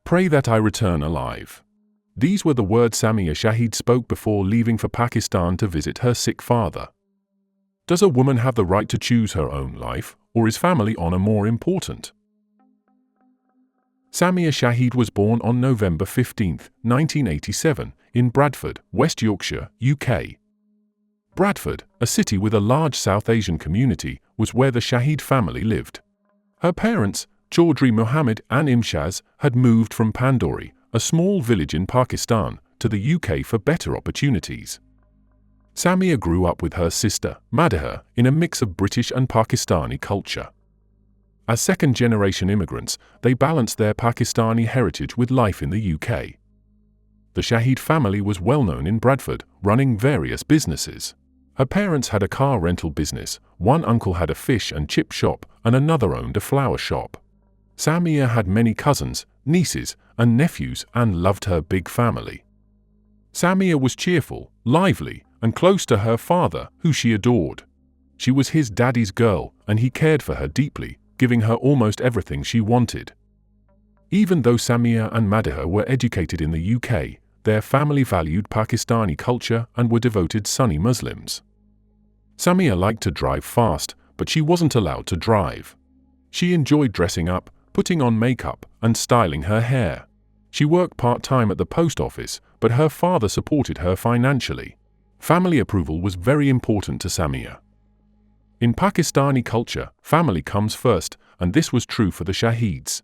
Pray that I return alive. These were the words Samia Shahid spoke before leaving for Pakistan to visit her sick father. Does a woman have the right to choose her own life, or is family honor more important? Samia Shahid was born on November 15, 1987, in Bradford, West Yorkshire, UK. Bradford, a city with a large South Asian community, was where the Shahid family lived. Her parents, Chaudhry Muhammad and Imshaz, had moved from Pandori, a small village in Pakistan, to the UK for better opportunities. Samia grew up with her sister, Madaha, in a mix of British and Pakistani culture. As second-generation immigrants, they balanced their Pakistani heritage with life in the UK. The Shahid family was well known in Bradford, running various businesses. Her parents had a car rental business, one uncle had a fish and chip shop, and another owned a flower shop. Samia had many cousins, nieces, and nephews and loved her big family. Samia was cheerful, lively, and close to her father, who she adored. She was his daddy's girl, and he cared for her deeply, giving her almost everything she wanted. Even though Samia and Madaha were educated in the UK, their family valued Pakistani culture and were devoted Sunni Muslims. Samia liked to drive fast, but she wasn't allowed to drive. She enjoyed dressing up, putting on makeup, and styling her hair. She worked part-time at the post office, but her father supported her financially. Family approval was very important to Samia. In Pakistani culture, family comes first, and this was true for the Shahids.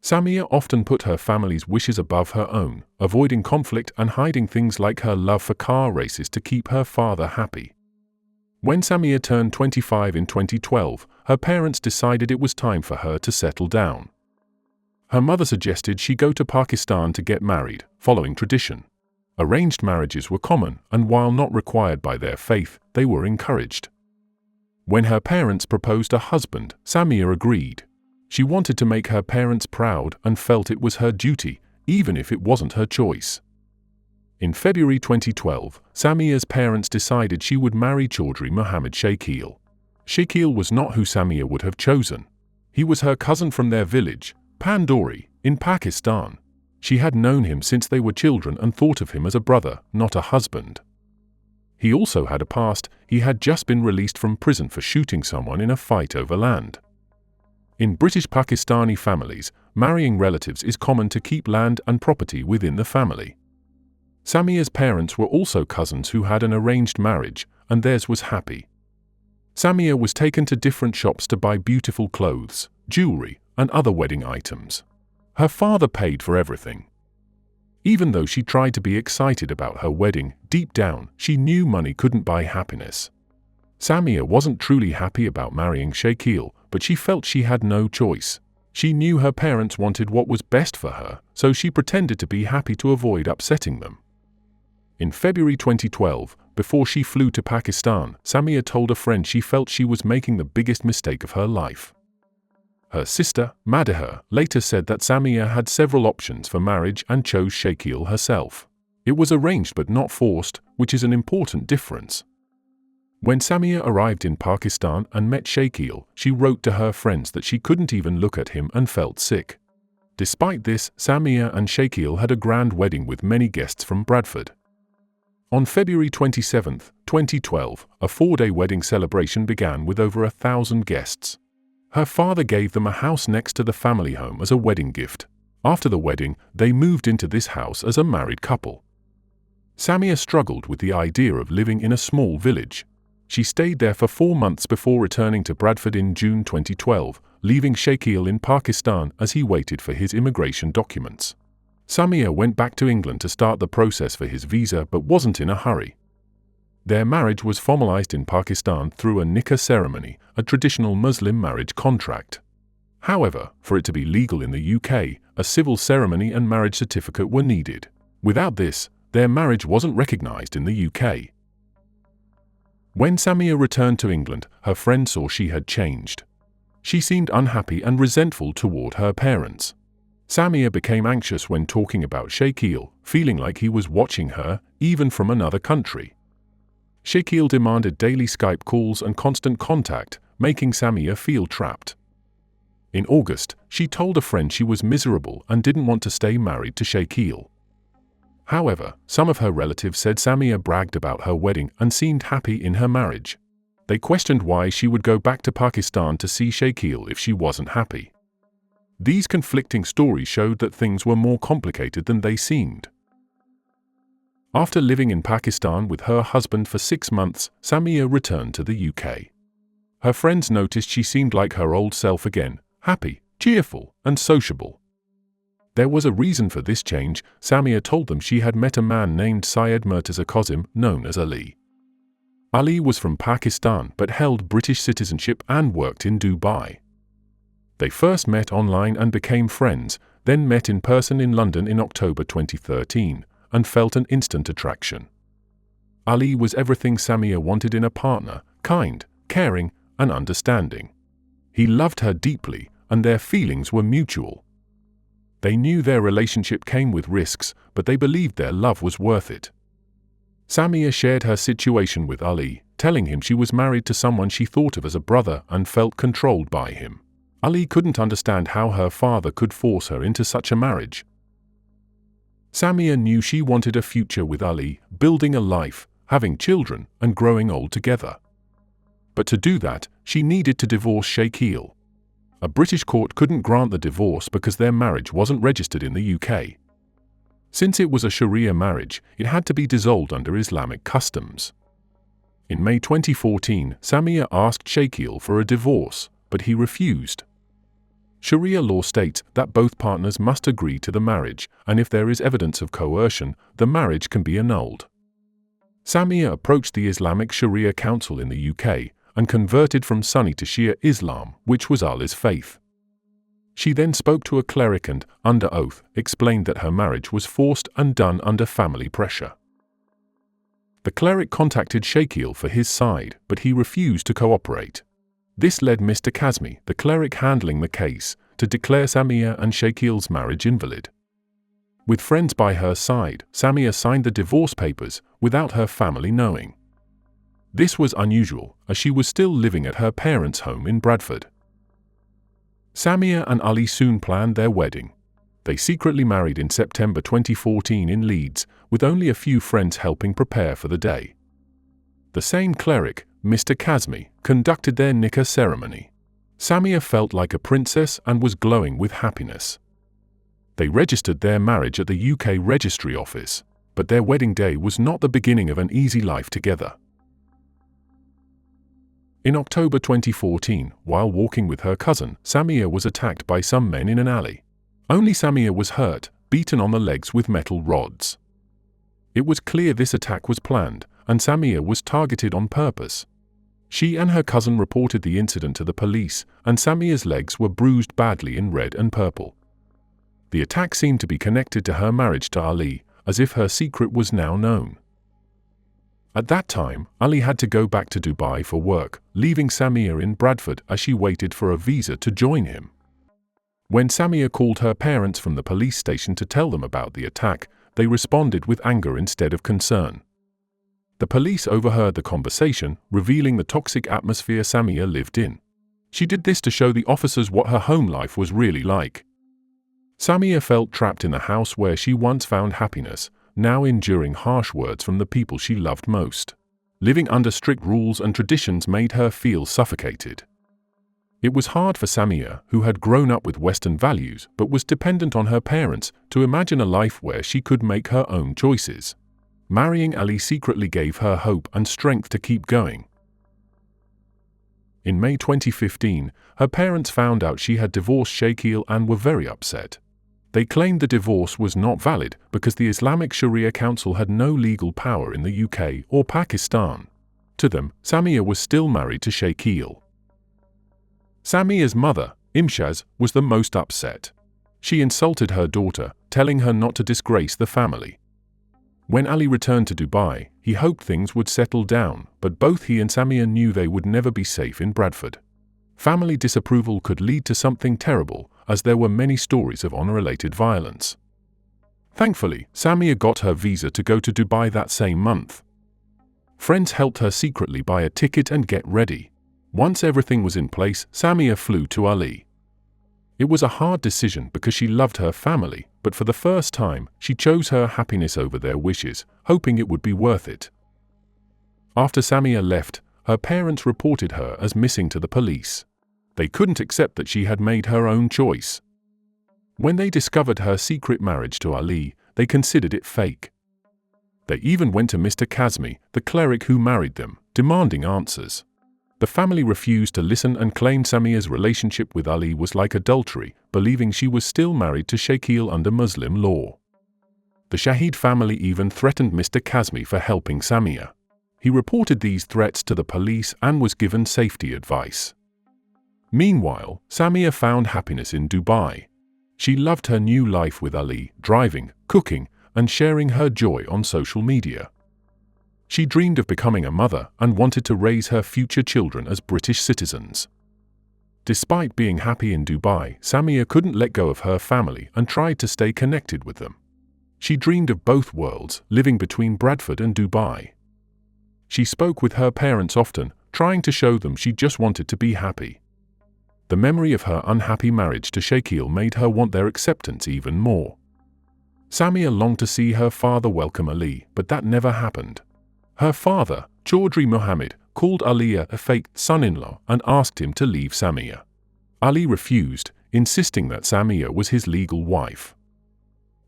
Samia often put her family's wishes above her own, avoiding conflict and hiding things like her love for car races to keep her father happy. When Samia turned 25 in 2012, her parents decided it was time for her to settle down. Her mother suggested she go to Pakistan to get married, following tradition. Arranged marriages were common, and while not required by their faith, they were encouraged. When her parents proposed a husband, Samia agreed. She wanted to make her parents proud and felt it was her duty, even if it wasn't her choice. In February 2012, Samia's parents decided she would marry Chaudhry Muhammad Shakil. Shakil was not who Samia would have chosen. He was her cousin from their village, Pandori, in Pakistan. She had known him since they were children and thought of him as a brother, not a husband. He also had a past. He had just been released from prison for shooting someone in a fight over land. In British Pakistani families, marrying relatives is common to keep land and property within the family. Samia's parents were also cousins who had an arranged marriage, and theirs was happy. Samia was taken to different shops to buy beautiful clothes, jewelry, and other wedding items. Her father paid for everything. Even though she tried to be excited about her wedding, deep down, she knew money couldn't buy happiness. Samia wasn't truly happy about marrying Shakil, but she felt she had no choice. She knew her parents wanted what was best for her, so she pretended to be happy to avoid upsetting them. In February 2012, before she flew to Pakistan, Samia told a friend she felt she was making the biggest mistake of her life. Her sister, Madaha, later said that Samia had several options for marriage and chose Shakil herself. It was arranged but not forced, which is an important difference. When Samia arrived in Pakistan and met Shakil, she wrote to her friends that she couldn't even look at him and felt sick. Despite this, Samia and Shakil had a grand wedding with many guests from Bradford. On February 27, 2012, a 4-day wedding celebration began with over 1,000 guests. Her father gave them a house next to the family home as a wedding gift. After the wedding, they moved into this house as a married couple. Samia struggled with the idea of living in a small village. She stayed there for 4 months before returning to Bradford in June 2012, leaving Shakil in Pakistan as he waited for his immigration documents. Samia went back to England to start the process for his visa but wasn't in a hurry. Their marriage was formalized in Pakistan through a nikah ceremony, a traditional Muslim marriage contract. However, for it to be legal in the UK, a civil ceremony and marriage certificate were needed. Without this, their marriage wasn't recognized in the UK. When Samia returned to England, her friend saw she had changed. She seemed unhappy and resentful toward her parents. Samia became anxious when talking about Shakil, feeling like he was watching her, even from another country. Shakil demanded daily Skype calls and constant contact, making Samia feel trapped. In August, she told a friend she was miserable and didn't want to stay married to Shakil. However, some of her relatives said Samia bragged about her wedding and seemed happy in her marriage. They questioned why she would go back to Pakistan to see Shakil if she wasn't happy. These conflicting stories showed that things were more complicated than they seemed. After living in Pakistan with her husband for 6 months, Samia returned to the UK. Her friends noticed she seemed like her old self again, happy, cheerful, and sociable. There was a reason for this change. Samia told them she had met a man named Syed Murtaza Qasim, known as Ali. Ali was from Pakistan but held British citizenship and worked in Dubai. They first met online and became friends, then met in person in London in October 2013, and felt an instant attraction. Ali was everything Samia wanted in a partner: kind, caring, and understanding. He loved her deeply, and their feelings were mutual. They knew their relationship came with risks, but they believed their love was worth it. Samia shared her situation with Ali, telling him she was married to someone she thought of as a brother and felt controlled by him. Ali couldn't understand how her father could force her into such a marriage. Samia knew she wanted a future with Ali, building a life, having children, and growing old together. But to do that, she needed to divorce Shakil. A British court couldn't grant the divorce because their marriage wasn't registered in the UK. Since it was a Sharia marriage, it had to be dissolved under Islamic customs. In May 2014, Samia asked Shakil for a divorce, but he refused. Sharia law states that both partners must agree to the marriage, and if there is evidence of coercion, the marriage can be annulled. Samia approached the Islamic Sharia Council in the UK and converted from Sunni to Shia Islam, which was Ali's faith. She then spoke to a cleric and, under oath, explained that her marriage was forced and done under family pressure. The cleric contacted Shakil for his side, but he refused to cooperate. This led Mr. Kazmi, the cleric handling the case, to declare Samia and Shakil's marriage invalid. With friends by her side, Samia signed the divorce papers without her family knowing. This was unusual, as she was still living at her parents' home in Bradford. Samia and Ali soon planned their wedding. They secretly married in September 2014 in Leeds, with only a few friends helping prepare for the day. The same cleric, Mr. Kazmi, conducted their nikah ceremony. Samia felt like a princess and was glowing with happiness. They registered their marriage at the UK Registry Office, but their wedding day was not the beginning of an easy life together. In October 2014, while walking with her cousin, Samia was attacked by some men in an alley. Only Samia was hurt, beaten on the legs with metal rods. It was clear this attack was planned, and Samia was targeted on purpose. She and her cousin reported the incident to the police, and Samia's legs were bruised badly in red and purple. The attack seemed to be connected to her marriage to Ali, as if her secret was now known. At that time, Ali had to go back to Dubai for work, leaving Samia in Bradford as she waited for a visa to join him. When Samia called her parents from the police station to tell them about the attack, they responded with anger instead of concern. The police overheard the conversation, revealing the toxic atmosphere Samia lived in. She did this to show the officers what her home life was really like. Samia felt trapped in the house where she once found happiness, now enduring harsh words from the people she loved most. Living under strict rules and traditions made her feel suffocated. It was hard for Samia, who had grown up with Western values but was dependent on her parents, to imagine a life where she could make her own choices. Marrying Ali secretly gave her hope and strength to keep going. In May 2015, her parents found out she had divorced Shakil and were very upset. They claimed the divorce was not valid because the Islamic Sharia Council had no legal power in the UK or Pakistan. To them, Samia was still married to Shakil. Samia's mother, Imshaz, was the most upset. She insulted her daughter, telling her not to disgrace the family. When Ali returned to Dubai, he hoped things would settle down, but both he and Samia knew they would never be safe in Bradford. Family disapproval could lead to something terrible, as there were many stories of honor-related violence. Thankfully, Samia got her visa to go to Dubai that same month. Friends helped her secretly buy a ticket and get ready. Once everything was in place, Samia flew to Ali. It was a hard decision because she loved her family, but for the first time, she chose her happiness over their wishes, hoping it would be worth it. After Samia left, her parents reported her as missing to the police. They couldn't accept that she had made her own choice. When they discovered her secret marriage to Ali, they considered it fake. They even went to Mr. Kazmi, the cleric who married them, demanding answers. The family refused to listen and claimed Samia's relationship with Ali was like adultery, believing she was still married to Shakil under Muslim law. The Shahid family even threatened Mr. Kazmi for helping Samia. He reported these threats to the police and was given safety advice. Meanwhile, Samia found happiness in Dubai. She loved her new life with Ali, driving, cooking, and sharing her joy on social media. She dreamed of becoming a mother and wanted to raise her future children as British citizens. Despite being happy in Dubai, Samia couldn't let go of her family and tried to stay connected with them. She dreamed of both worlds, living between Bradford and Dubai. She spoke with her parents often, trying to show them she just wanted to be happy. The memory of her unhappy marriage to Shakil made her want their acceptance even more. Samia longed to see her father welcome Ali, but that never happened. Her father, Chaudhry Mohammed, called Ali a fake son-in-law and asked him to leave Samia. Ali refused, insisting that Samia was his legal wife.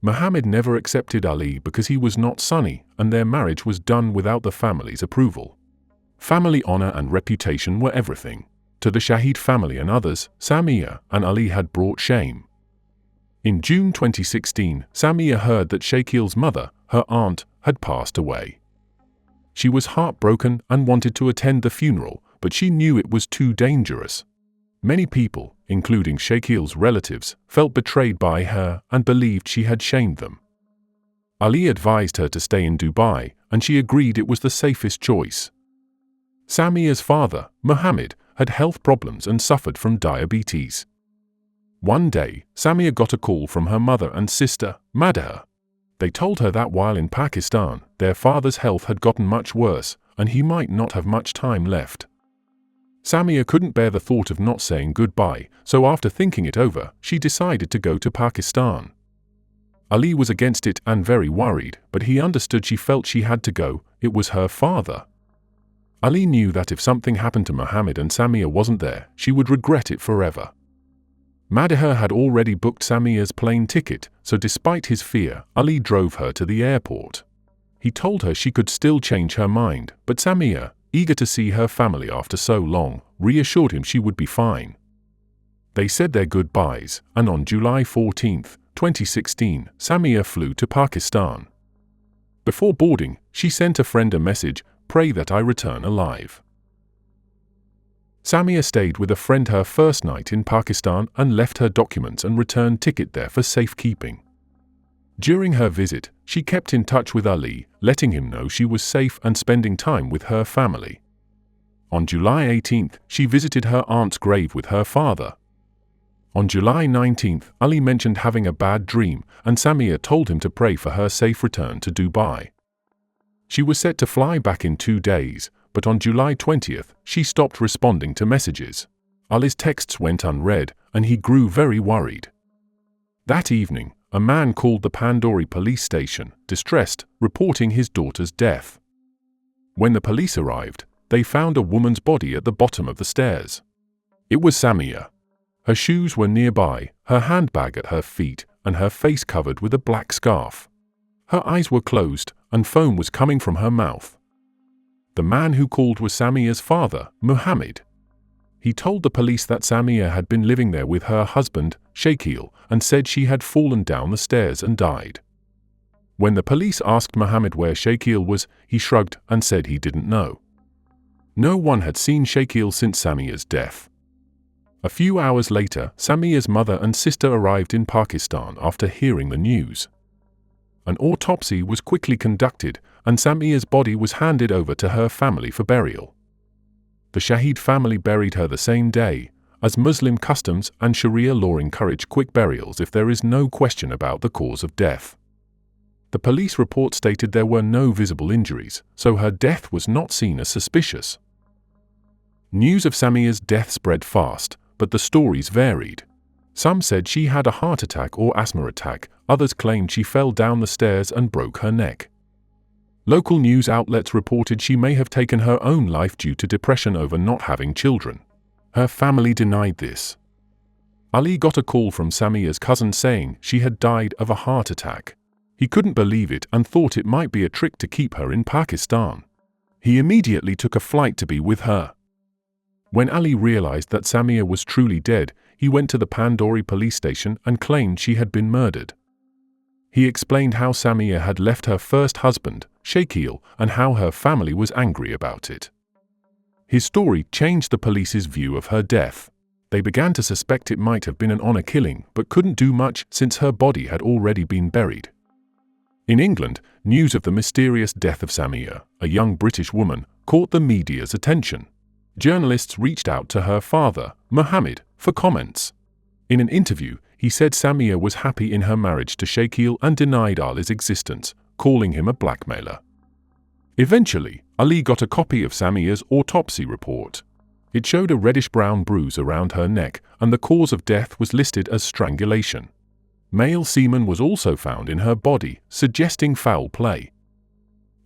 Mohammed never accepted Ali because he was not Sunni, and their marriage was done without the family's approval. Family honor and reputation were everything. To the Shahid family and others, Samia and Ali had brought shame. In June 2016, Samia heard that Shakil's mother, her aunt, had passed away. She was heartbroken and wanted to attend the funeral, but she knew it was too dangerous. Many people, including Shakil's relatives, felt betrayed by her and believed she had shamed them. Ali advised her to stay in Dubai, and she agreed it was the safest choice. Samia's father, Mohammed, had health problems and suffered from diabetes. One day, Samia got a call from her mother and sister, Madha. They told her that while in Pakistan, their father's health had gotten much worse, and he might not have much time left. Samia couldn't bear the thought of not saying goodbye, so after thinking it over, she decided to go to Pakistan. Ali was against it and very worried, but he understood she felt she had to go, it was her father. Ali knew that if something happened to Mohammed and Samia wasn't there, she would regret it forever. Madha had already booked Samia's plane ticket, so despite his fear, Ali drove her to the airport. He told her she could still change her mind, but Samia, eager to see her family after so long, reassured him she would be fine. They said their goodbyes, and on July 14, 2016, Samia flew to Pakistan. Before boarding, she sent a friend a message, "Pray that I return alive." Samia stayed with a friend her first night in Pakistan and left her documents and return ticket there for safekeeping. During her visit, she kept in touch with Ali, letting him know she was safe and spending time with her family. On July 18, she visited her aunt's grave with her father. On July 19, Ali mentioned having a bad dream, and Samia told him to pray for her safe return to Dubai. She was set to fly back in 2 days, but on July 20, she stopped responding to messages. Ali's texts went unread, and he grew very worried. That evening, a man called the Pandori police station, distressed, reporting his daughter's death. When the police arrived, they found a woman's body at the bottom of the stairs. It was Samia. Her shoes were nearby, her handbag at her feet, and her face covered with a black scarf. Her eyes were closed, and foam was coming from her mouth. The man who called was Samia's father, Mohammed. He told the police that Samia had been living there with her husband, Shakil, and said she had fallen down the stairs and died. When the police asked Mohammed where Shakil was, he shrugged and said he didn't know. No one had seen Shakil since Samia's death. A few hours later, Samia's mother and sister arrived in Pakistan after hearing the news. An autopsy was quickly conducted, and Samia's body was handed over to her family for burial. The Shahid family buried her the same day, as Muslim customs and Sharia law encourage quick burials if there is no question about the cause of death. The police report stated there were no visible injuries, so her death was not seen as suspicious. News of Samia's death spread fast, but the stories varied. Some said she had a heart attack or asthma attack, others claimed she fell down the stairs and broke her neck. Local news outlets reported she may have taken her own life due to depression over not having children. Her family denied this. Ali got a call from Samia's cousin saying she had died of a heart attack. He couldn't believe it and thought it might be a trick to keep her in Pakistan. He immediately took a flight to be with her. When Ali realized that Samia was truly dead, he went to the Pandori police station and claimed she had been murdered. He explained how Samia had left her first husband, Shakil, and how her family was angry about it. His story changed the police's view of her death. They began to suspect it might have been an honor killing, but couldn't do much since her body had already been buried. In England, news of the mysterious death of Samia, a young British woman, caught the media's attention. Journalists reached out to her father, Mohammed, for comments. In an interview, he said Samia was happy in her marriage to Shakil and denied Ali's existence, calling him a blackmailer. Eventually, Ali got a copy of Samia's autopsy report. It showed a reddish-brown bruise around her neck, and the cause of death was listed as strangulation. Male semen was also found in her body, suggesting foul play.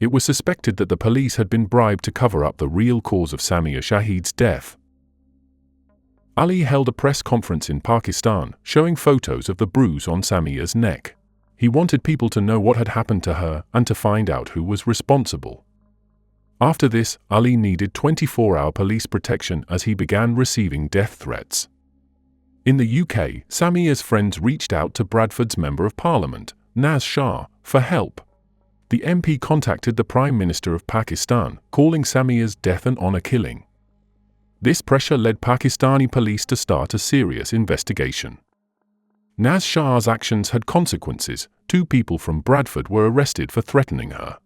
It was suspected that the police had been bribed to cover up the real cause of Samia Shahid's death. Ali held a press conference in Pakistan, showing photos of the bruise on Samia's neck. He wanted people to know what had happened to her and to find out who was responsible. After this, Ali needed 24-hour police protection as he began receiving death threats. In the UK, Samia's friends reached out to Bradford's Member of Parliament, Naz Shah, for help. The MP contacted the Prime Minister of Pakistan, calling Samia's death an honor killing. This pressure led Pakistani police to start a serious investigation. Naz Shah's actions had consequences. 2 people from Bradford were arrested for threatening her.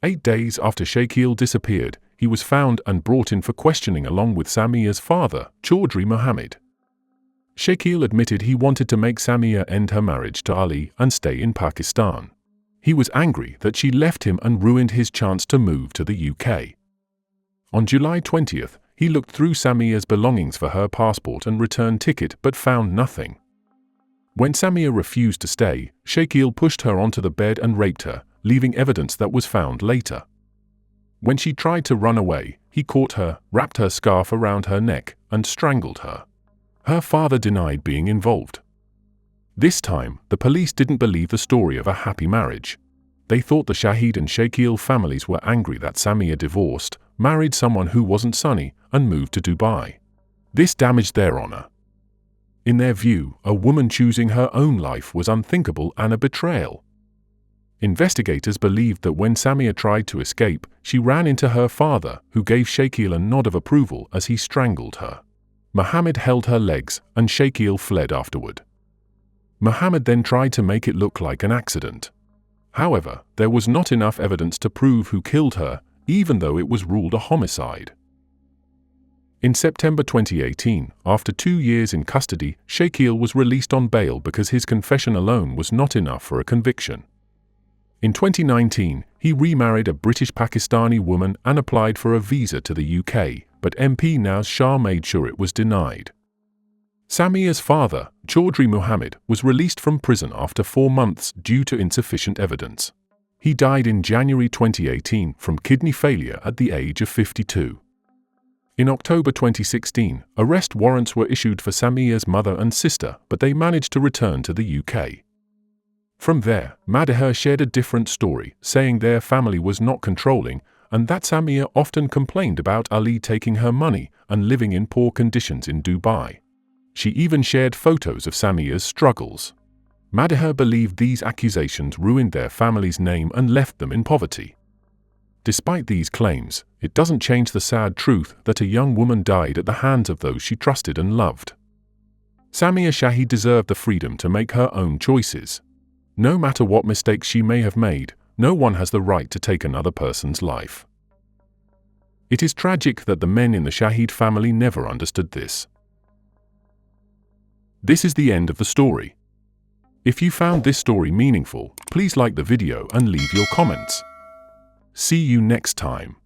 8 days after Shakil disappeared, he was found and brought in for questioning along with Samia's father, Chaudhry Mohammed. Shakil admitted he wanted to make Samia end her marriage to Ali and stay in Pakistan. He was angry that she left him and ruined his chance to move to the UK. On July 20th, he looked through Samia's belongings for her passport and return ticket but found nothing. When Samia refused to stay, Shakil pushed her onto the bed and raped her, leaving evidence that was found later. When she tried to run away, he caught her, wrapped her scarf around her neck, and strangled her. Her father denied being involved. This time, the police didn't believe the story of a happy marriage. They thought the Shahid and Shakil families were angry that Samia divorced, married someone who wasn't Sunni, and moved to Dubai. This damaged their honor. In their view, a woman choosing her own life was unthinkable and a betrayal. Investigators believed that when Samia tried to escape, she ran into her father, who gave Shakil a nod of approval as he strangled her. Mohammed held her legs, and Shakil fled afterward. Mohammed then tried to make it look like an accident. However, there was not enough evidence to prove who killed her, even though it was ruled a homicide. In September 2018, after 2 years in custody, Shakil was released on bail because his confession alone was not enough for a conviction. In 2019, he remarried a British Pakistani woman and applied for a visa to the UK, but MP Naz Shah made sure it was denied. Samia's father, Chaudhry Mohammed, was released from prison after 4 months due to insufficient evidence. He died in January 2018 from kidney failure at the age of 52. In October 2016, arrest warrants were issued for Samia's mother and sister, but they managed to return to the UK. From there, Madhur shared a different story, saying their family was not controlling and that Samia often complained about Ali taking her money and living in poor conditions in Dubai. She even shared photos of Samia's struggles. Madhur believed these accusations ruined their family's name and left them in poverty. Despite these claims, it doesn't change the sad truth that a young woman died at the hands of those she trusted and loved. Samia Shahid deserved the freedom to make her own choices. No matter what mistakes she may have made, no one has the right to take another person's life. It is tragic that the men in the Shahid family never understood this. This is the end of the story. If you found this story meaningful, please like the video and leave your comments. See you next time.